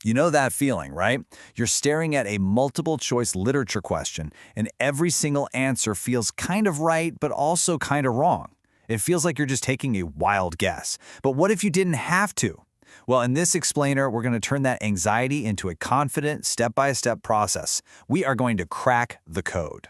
You know that feeling, right? You're staring at a multiple-choice literature question, and every single answer feels kind of right, but also kind of wrong. It feels like you're just taking a wild guess. But what if you didn't have to? Well, in this explainer, we're going to turn that anxiety into a confident, step-by-step process. We are going to crack the code.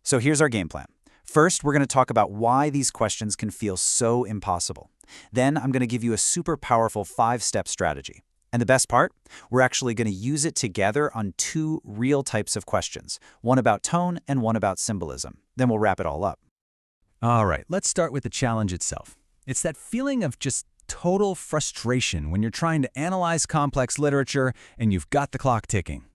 So here's our game plan. First, we're going to talk about why these questions can feel so impossible. Then I'm going to give you a super powerful 5-step strategy. And the best part? We're actually going to use it together on 2 real types of questions, one about tone and one about symbolism. Then we'll wrap it all up. All right, let's start with the challenge itself. It's that feeling of just total frustration when you're trying to analyze complex literature and you've got the clock ticking.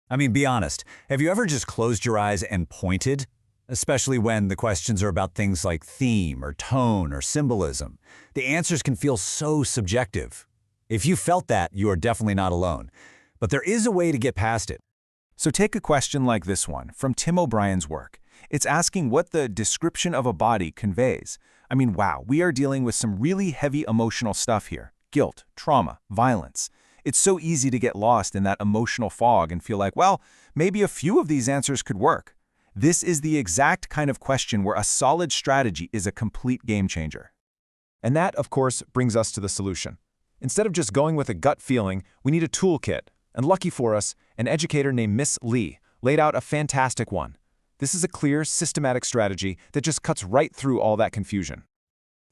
I mean, be honest. Have you ever just closed your eyes and pointed? Especially when the questions are about things like theme or tone or symbolism. The answers can feel so subjective. If you felt that, you are definitely not alone. But there is a way to get past it. So take a question like this one from Tim O'Brien's work. It's asking what the description of a body conveys. I mean, wow, we are dealing with some really heavy emotional stuff here. Guilt, trauma, violence. It's so easy to get lost in that emotional fog and feel like, well, maybe a few of these answers could work. This is the exact kind of question where a solid strategy is a complete game changer. And that, of course, brings us to the solution. Instead of just going with a gut feeling, we need a toolkit. And lucky for us, an educator named Miss Lee laid out a fantastic one. This is a clear, systematic strategy that just cuts right through all that confusion.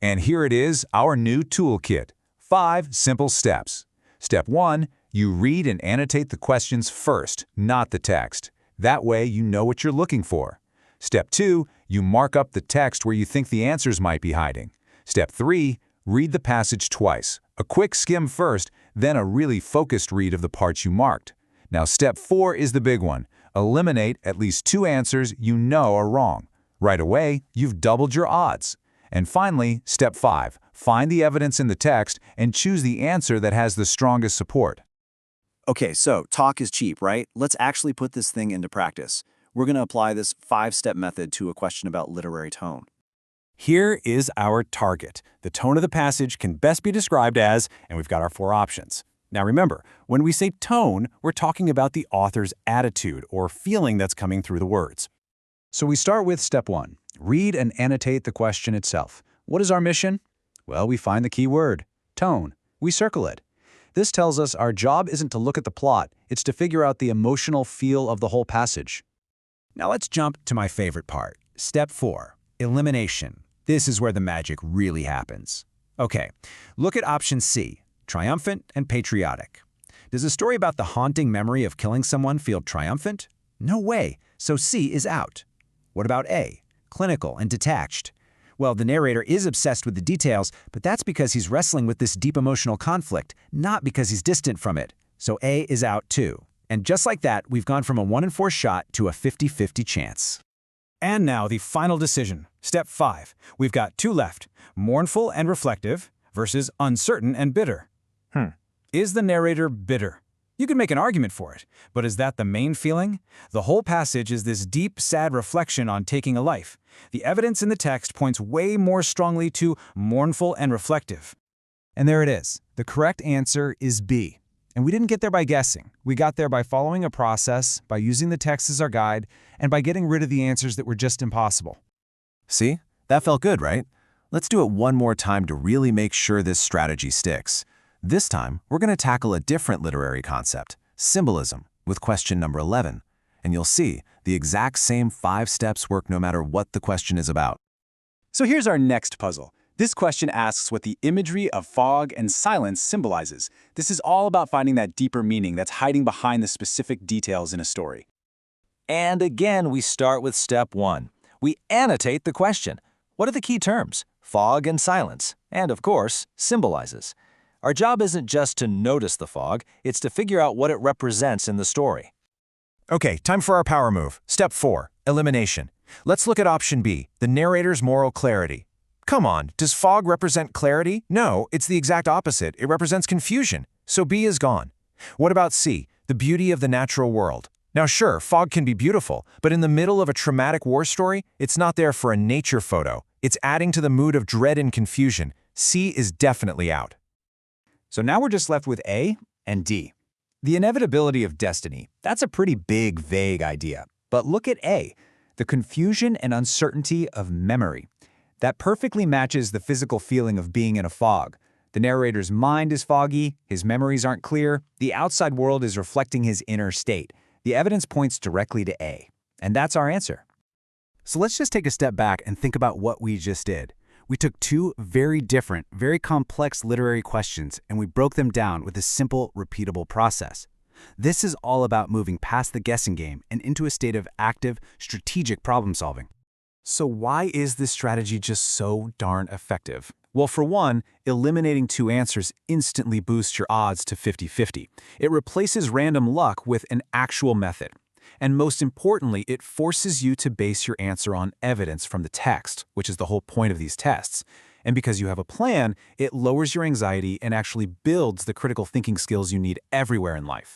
And here it is, our new toolkit. 5 simple steps. Step 1, you read and annotate the questions first, not the text. That way you know what you're looking for. Step 2, you mark up the text where you think the answers might be hiding. Step 3, read the passage twice. A quick skim first, then a really focused read of the parts you marked. Now step 4 is the big one. Eliminate at least 2 answers you know are wrong. Right away, you've doubled your odds. And finally, step 5, find the evidence in the text and choose the answer that has the strongest support. Okay, so talk is cheap, right? Let's actually put this thing into practice. We're going to apply this 5-step method to a question about literary tone. Here is our target. The tone of the passage can best be described as, and we've got our 4 options. Now remember, when we say tone, we're talking about the author's attitude or feeling that's coming through the words. So we start with step 1. Read and annotate the question itself. What is our mission? Well, we find the key word, tone. We circle it. This tells us our job isn't to look at the plot, it's to figure out the emotional feel of the whole passage. Now let's jump to my favorite part. Step 4, elimination. This is where the magic really happens. Okay, look at option C, triumphant and patriotic. Does a story about the haunting memory of killing someone feel triumphant? No way, so C is out. What about A, clinical and detached? Well, the narrator is obsessed with the details, but that's because he's wrestling with this deep emotional conflict, not because he's distant from it. So A is out too. And just like that, we've gone from a 1 in 4 shot to a 50-50 chance. And now the final decision. Step 5. We've got 2 left, mournful and reflective versus uncertain and bitter. Is the narrator bitter? You can make an argument for it, but is that the main feeling? The whole passage is this deep, sad reflection on taking a life. The evidence in the text points way more strongly to mournful and reflective. And there it is. The correct answer is B. And we didn't get there by guessing. We got there by following a process, by using the text as our guide, and by getting rid of the answers that were just impossible. See? That felt good, right? Let's do it one more time to really make sure this strategy sticks. This time, we're going to tackle a different literary concept, symbolism, with question number 11. And you'll see, the exact same 5 steps work no matter what the question is about. So here's our next puzzle. This question asks what the imagery of fog and silence symbolizes. This is all about finding that deeper meaning that's hiding behind the specific details in a story. And again, we start with step 1. We annotate the question. What are the key terms? Fog and silence. And of course, symbolizes. Our job isn't just to notice the fog, it's to figure out what it represents in the story. Okay, time for our power move. Step 4, elimination. Let's look at option B, the narrator's moral clarity. Come on, does fog represent clarity? No, it's the exact opposite. It represents confusion. So B is gone. What about C, the beauty of the natural world? Now sure, fog can be beautiful, but in the middle of a traumatic war story, it's not there for a nature photo. It's adding to the mood of dread and confusion. C is definitely out. So now we're just left with A and D. The inevitability of destiny. That's a pretty big, vague idea. But look at A, the confusion and uncertainty of memory. That perfectly matches the physical feeling of being in a fog. The narrator's mind is foggy, his memories aren't clear, the outside world is reflecting his inner state. The evidence points directly to A. And that's our answer. So let's just take a step back and think about what we just did. We took two very different, very complex literary questions and we broke them down with a simple, repeatable process. This is all about moving past the guessing game and into a state of active, strategic problem solving. So why is this strategy just so darn effective? Well, for one, eliminating two answers instantly boosts your odds to 50-50. It replaces random luck with an actual method. And most importantly, it forces you to base your answer on evidence from the text, which is the whole point of these tests. And because you have a plan, it lowers your anxiety and actually builds the critical thinking skills you need everywhere in life.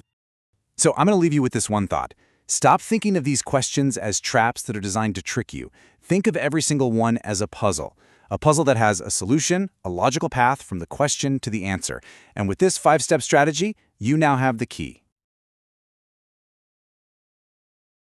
So I'm going to leave you with this one thought. Stop thinking of these questions as traps that are designed to trick you. Think of every single one as a puzzle that has a solution, a logical path from the question to the answer. And with this 5-step strategy, you now have the key.